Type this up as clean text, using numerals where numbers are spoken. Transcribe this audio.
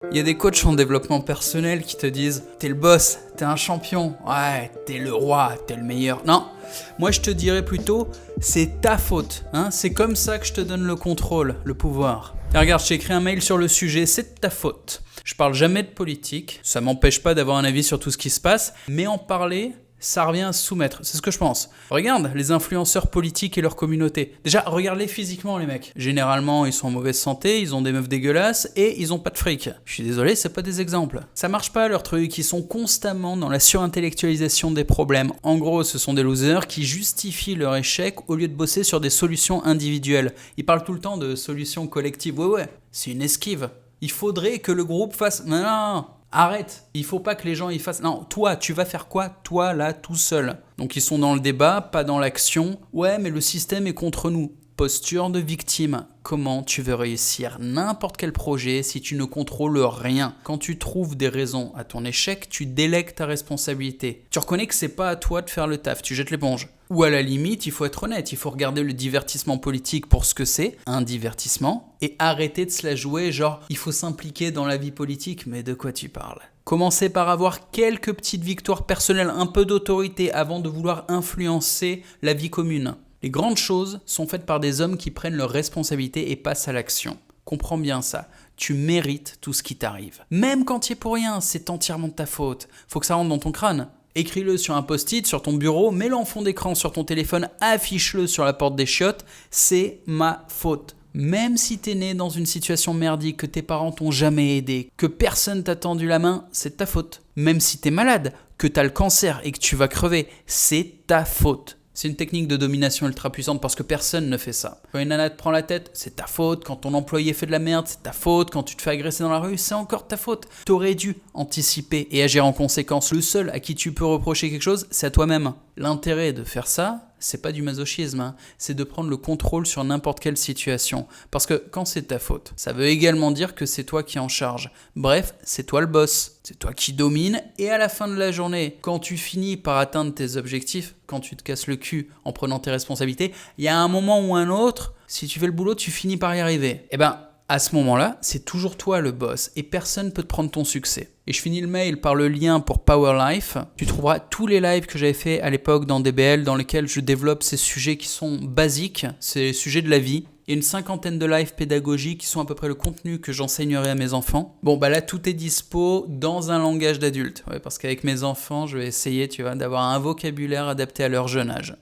Il y a des coachs en développement personnel qui te disent « T'es le boss, t'es un champion, ouais, t'es le roi, t'es le meilleur. » Non, moi je te dirais plutôt « C'est ta faute, hein, c'est comme ça que je te donne le contrôle, le pouvoir. » Et regarde, je t'ai écrit un mail sur le sujet, c'est de ta faute. Je parle jamais de politique, ça m'empêche pas d'avoir un avis sur tout ce qui se passe, mais en parler, ça revient à se soumettre, c'est ce que je pense. Regarde les influenceurs politiques et leur communauté. Déjà, regarde-les physiquement les mecs. Généralement, ils sont en mauvaise santé, ils ont des meufs dégueulasses et ils ont pas de fric. Je suis désolé, c'est pas des exemples. Ça marche pas leur truc, ils sont constamment dans la surintellectualisation des problèmes. En gros, ce sont des losers qui justifient leur échec au lieu de bosser sur des solutions individuelles. Ils parlent tout le temps de solutions collectives. Ouais, c'est une esquive. Il faudrait que le groupe fasse... Non. Arrête, il faut pas que les gens y fassent... Non, toi, tu vas faire quoi? Toi, là, tout seul. Donc ils sont dans le débat, pas dans l'action. Ouais, mais le système est contre nous. Posture de victime. Comment tu veux réussir n'importe quel projet si tu ne contrôles rien? Quand tu trouves des raisons à ton échec, tu délègues ta responsabilité. Tu reconnais que c'est pas à toi de faire le taf, tu jettes l'éponge. Ou à la limite, il faut être honnête, il faut regarder le divertissement politique pour ce que c'est, un divertissement, et arrêter de se la jouer, genre il faut s'impliquer dans la vie politique, mais de quoi tu parles? Commencez par avoir quelques petites victoires personnelles, un peu d'autorité avant de vouloir influencer la vie commune. Les grandes choses sont faites par des hommes qui prennent leurs responsabilités et passent à l'action. Comprends bien ça. Tu mérites tout ce qui t'arrive. Même quand tu y es pour rien, c'est entièrement de ta faute. Faut que ça rentre dans ton crâne. Écris-le sur un post-it, sur ton bureau, mets-le en fond d'écran sur ton téléphone, affiche-le sur la porte des chiottes. C'est ma faute. Même si t'es né dans une situation merdique, que tes parents t'ont jamais aidé, que personne t'a tendu la main, c'est de ta faute. Même si t'es malade, que t'as le cancer et que tu vas crever, c'est ta faute. C'est une technique de domination ultra puissante parce que personne ne fait ça. Quand une nana te prend la tête, c'est ta faute. Quand ton employé fait de la merde, c'est ta faute. Quand tu te fais agresser dans la rue, c'est encore ta faute. T'aurais dû anticiper et agir en conséquence. Le seul à qui tu peux reprocher quelque chose, c'est à toi-même. L'intérêt de faire ça, c'est pas du masochisme, hein. C'est de prendre le contrôle sur n'importe quelle situation. Parce que quand c'est ta faute, ça veut également dire que c'est toi qui es en charge. Bref, c'est toi le boss, c'est toi qui domine, et à la fin de la journée, quand tu finis par atteindre tes objectifs, quand tu te casses le cul en prenant tes responsabilités, il y a un moment ou un autre, si tu fais le boulot, tu finis par y arriver. Et ben, à ce moment-là, c'est toujours toi le boss et personne ne peut te prendre ton succès. Et je finis le mail par le lien pour Power Life. Tu trouveras tous les lives que j'avais fait à l'époque dans DBL dans lesquels je développe ces sujets qui sont basiques, ces sujets de la vie. Il y a une 50aine de lives pédagogiques qui sont à peu près le contenu que j'enseignerai à mes enfants. Bon, bah là, tout est dispo dans un langage d'adulte. Ouais, parce qu'avec mes enfants, je vais essayer, d'avoir un vocabulaire adapté à leur jeune âge.